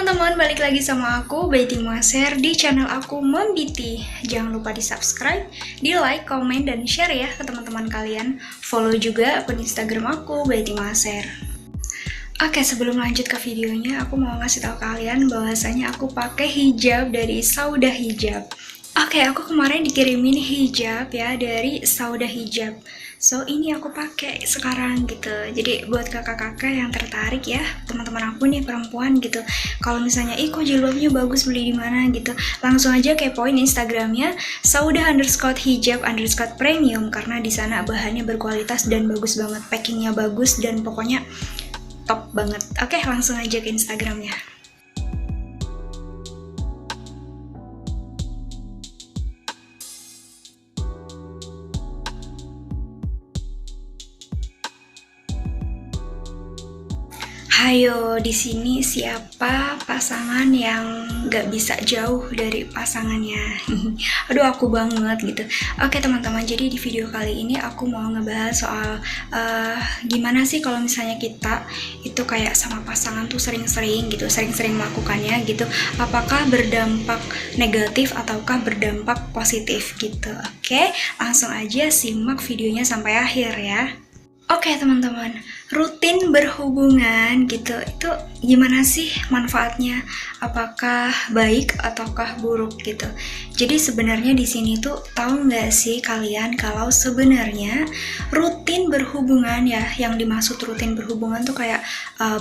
teman-teman, balik lagi sama aku, Betty Moaser, di channel aku Membiti. Jangan lupa di-subscribe, di-like, komen, dan share ya ke teman-teman kalian. Follow juga akun Instagram aku, Betty Moaser. Oke, sebelum lanjut ke videonya, aku mau ngasih tahu kalian bahwasanya aku pakai hijab dari Sauda Hijab. Oke, aku kemarin dikirimin hijab ya dari Sauda Hijab. So, ini aku pakai sekarang gitu. Jadi buat kakak-kakak yang tertarik ya, teman-teman aku nih perempuan gitu. Kalau misalnya, kok jilbabnya bagus, beli di mana gitu, langsung aja kepoin Instagramnya sauda_hijab_premium karena di sana bahannya berkualitas dan bagus banget, packingnya bagus dan pokoknya top banget. Oke, langsung aja ke Instagramnya. Hayo, di sini siapa pasangan yang gak bisa jauh dari pasangannya? Aduh, aku banget gitu. Oke teman-teman, jadi di video kali ini aku mau ngebahas soal gimana sih kalau misalnya kita itu kayak sama pasangan tuh sering-sering melakukannya gitu. Apakah berdampak negatif ataukah berdampak positif gitu? Oke, langsung aja simak videonya sampai akhir ya. Oke teman-teman, rutin berhubungan gitu, itu gimana sih manfaatnya? Apakah baik ataukah buruk gitu? Jadi sebenarnya di sini tuh tahu nggak sih kalian kalau sebenarnya rutin berhubungan ya, yang dimaksud rutin berhubungan tuh kayak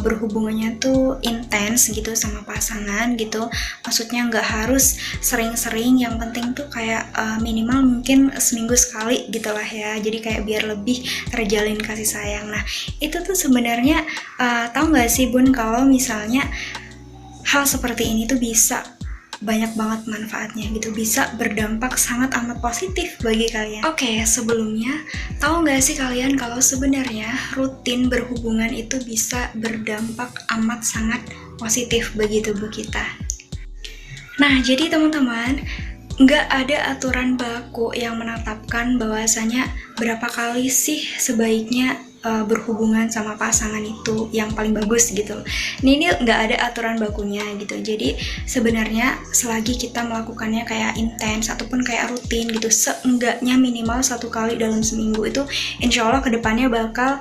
berhubungannya tuh intens gitu sama pasangan gitu. Maksudnya nggak harus sering-sering, yang penting tuh kayak minimal mungkin seminggu sekali gitu lah ya. Jadi kayak biar lebih terjalin kasih sayang. Nah, itu tuh sebenarnya tahu nggak sih Bun, kalau misalnya hal seperti ini tuh bisa banyak banget manfaatnya gitu, bisa berdampak sangat amat positif bagi kalian. Oke, sebelumnya tahu nggak sih kalian kalau sebenarnya rutin berhubungan itu bisa berdampak amat sangat positif bagi tubuh kita. Nah, jadi teman-teman, nggak ada aturan baku yang menetapkan bahwasanya berapa kali sih sebaiknya berhubungan sama pasangan itu yang paling bagus gitu. Ini nggak ada aturan bakunya gitu. Jadi sebenarnya selagi kita melakukannya kayak intens ataupun kayak rutin gitu, seenggaknya minimal 1 kali dalam seminggu, itu insya Allah kedepannya bakal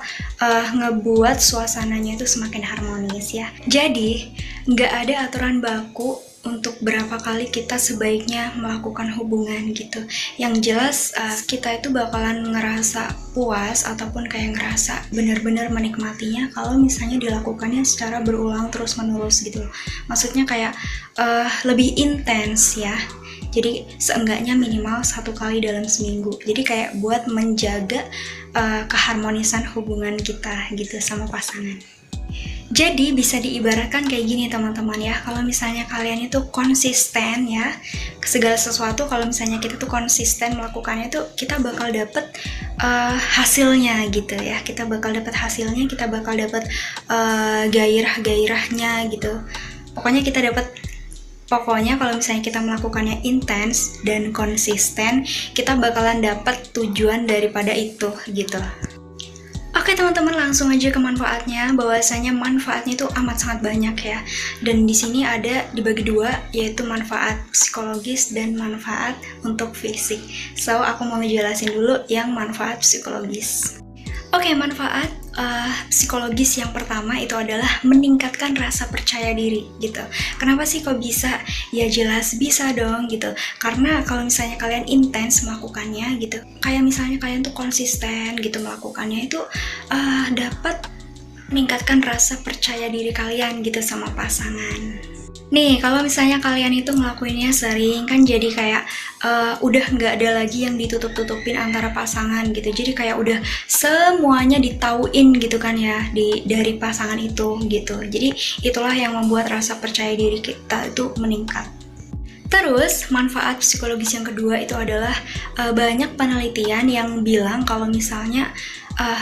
ngebuat suasananya itu semakin harmonis ya. Jadi nggak ada aturan baku untuk berapa kali kita sebaiknya melakukan hubungan gitu. Yang jelas kita itu bakalan ngerasa puas ataupun kayak ngerasa benar-benar menikmatinya kalau misalnya dilakukannya secara berulang terus menerus gitu. Maksudnya kayak lebih intens ya. Jadi seenggaknya minimal 1 kali dalam seminggu. Jadi kayak buat menjaga keharmonisan hubungan kita gitu sama pasangan. Jadi bisa diibaratkan kayak gini teman-teman ya, kalau misalnya kalian itu konsisten ya, segala sesuatu kalau misalnya kita tuh konsisten melakukannya tuh kita bakal dapet hasilnya gitu ya, kita bakal dapet hasilnya, kita bakal dapet gairah-gairahnya gitu. Pokoknya kalau misalnya kita melakukannya intens dan konsisten, kita bakalan dapet tujuan daripada itu gitu. Oke teman-teman, langsung aja ke manfaatnya. Bahwasanya manfaatnya itu amat sangat banyak ya. Dan di sini ada dibagi dua, yaitu manfaat psikologis dan manfaat untuk fisik. So, aku mau ngejelasin dulu yang manfaat psikologis. Oke, manfaat psikologis yang pertama itu adalah meningkatkan rasa percaya diri gitu. Kenapa sih kok bisa? Ya jelas bisa dong gitu. Karena kalau misalnya kalian intens melakukannya gitu, kayak misalnya kalian tuh konsisten gitu melakukannya, itu dapat meningkatkan rasa percaya diri kalian gitu sama pasangan. Nih, kalau misalnya kalian itu ngelakuinnya sering, kan jadi kayak udah nggak ada lagi yang ditutup-tutupin antara pasangan gitu. Jadi kayak udah semuanya ditauin gitu kan ya dari pasangan itu gitu. Jadi itulah yang membuat rasa percaya diri kita itu meningkat. Terus manfaat psikologis yang kedua itu adalah banyak penelitian yang bilang kalau misalnya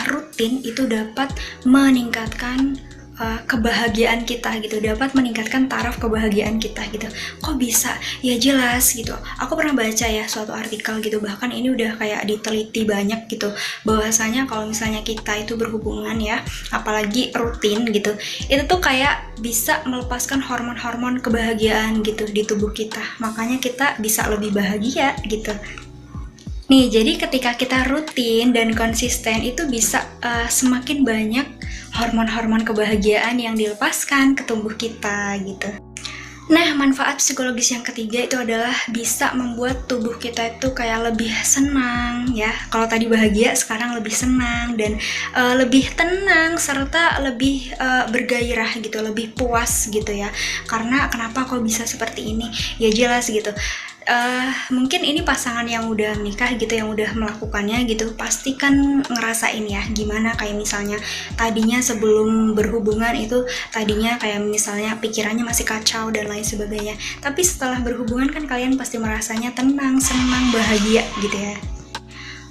rutin itu dapat meningkatkan kebahagiaan kita gitu, dapat meningkatkan taraf kebahagiaan kita gitu. Kok bisa? Ya jelas gitu. Aku pernah baca ya suatu artikel gitu, bahkan ini udah kayak diteliti banyak gitu, bahwasanya kalau misalnya kita itu berhubungan ya, apalagi rutin gitu, itu tuh kayak bisa melepaskan hormon-hormon kebahagiaan gitu di tubuh kita. Makanya kita bisa lebih bahagia gitu. Nih, jadi ketika kita rutin dan konsisten itu bisa semakin banyak hormon-hormon kebahagiaan yang dilepaskan ke tubuh kita gitu. Nah, manfaat psikologis yang ketiga itu adalah bisa membuat tubuh kita itu kayak lebih senang ya. Kalau tadi bahagia, sekarang lebih senang dan lebih tenang serta lebih bergairah gitu, lebih puas gitu ya. Karena kenapa kok bisa seperti ini? Ya jelas gitu. Mungkin ini pasangan yang udah menikah gitu, yang udah melakukannya gitu, pasti kan ngerasain ya gimana kayak misalnya tadinya sebelum berhubungan itu tadinya kayak misalnya pikirannya masih kacau dan lain sebagainya, tapi setelah berhubungan kan kalian pasti merasanya tenang, senang, bahagia gitu ya.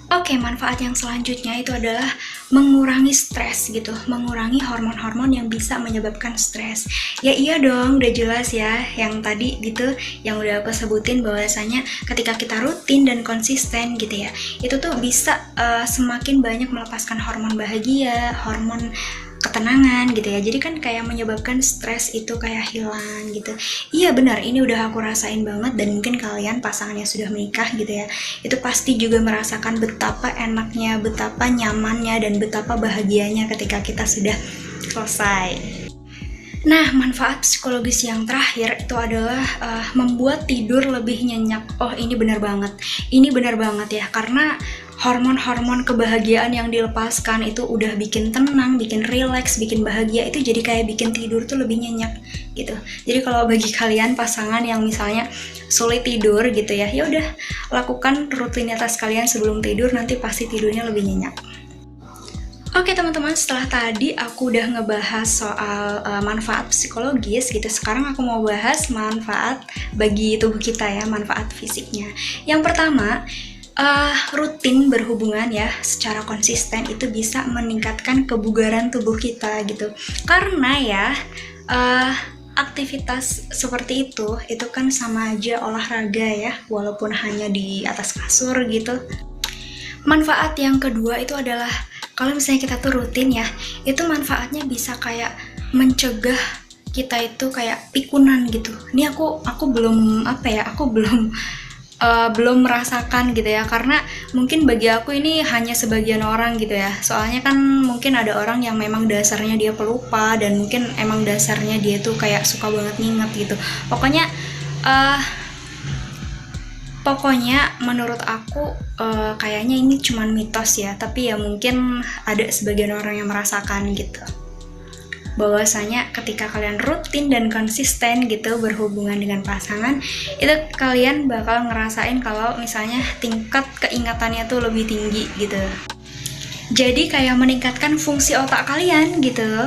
Oke, manfaat yang selanjutnya itu adalah mengurangi stres gitu, mengurangi hormon-hormon yang bisa menyebabkan stres. Ya iya dong, udah jelas ya yang tadi gitu, yang udah aku sebutin bahwasanya ketika kita rutin dan konsisten gitu ya, itu tuh bisa semakin banyak melepaskan hormon bahagia, hormon ketenangan gitu ya. Jadi kan kayak menyebabkan stres itu kayak hilang gitu. Iya benar, ini udah aku rasain banget, dan mungkin kalian pasangan yang sudah menikah gitu ya, itu pasti juga merasakan betapa enaknya, betapa nyamannya, dan betapa bahagianya ketika kita sudah selesai. Nah, manfaat psikologis yang terakhir itu adalah membuat tidur lebih nyenyak. Oh, ini benar banget. Ini benar banget ya, karena hormon-hormon kebahagiaan yang dilepaskan itu udah bikin tenang, bikin rileks, bikin bahagia, itu jadi kayak bikin tidur tuh lebih nyenyak gitu. Jadi kalau bagi kalian pasangan yang misalnya sulit tidur gitu ya, ya udah lakukan rutinitas kalian sebelum tidur, nanti pasti tidurnya lebih nyenyak. Oke teman-teman, setelah tadi aku udah ngebahas soal manfaat psikologis gitu, sekarang aku mau bahas manfaat bagi tubuh kita ya, manfaat fisiknya. Yang pertama, rutin berhubungan ya secara konsisten itu bisa meningkatkan kebugaran tubuh kita gitu. Karena ya aktivitas seperti itu kan sama aja olahraga ya, walaupun hanya di atas kasur gitu. Manfaat yang kedua itu adalah kalau misalnya kita tuh rutin ya, itu manfaatnya bisa kayak mencegah kita itu kayak pikunan gitu. Ini aku belum belum merasakan gitu ya, karena mungkin bagi aku ini hanya sebagian orang gitu ya. Soalnya kan mungkin ada orang yang memang dasarnya dia pelupa, dan mungkin emang dasarnya dia tuh kayak suka banget nginget gitu. Pokoknya menurut aku kayaknya ini cuman mitos ya, tapi ya mungkin ada sebagian orang yang merasakan gitu, bahwasanya ketika kalian rutin dan konsisten gitu berhubungan dengan pasangan, itu kalian bakal ngerasain kalau misalnya tingkat keingatannya tuh lebih tinggi gitu. Jadi kayak meningkatkan fungsi otak kalian gitu.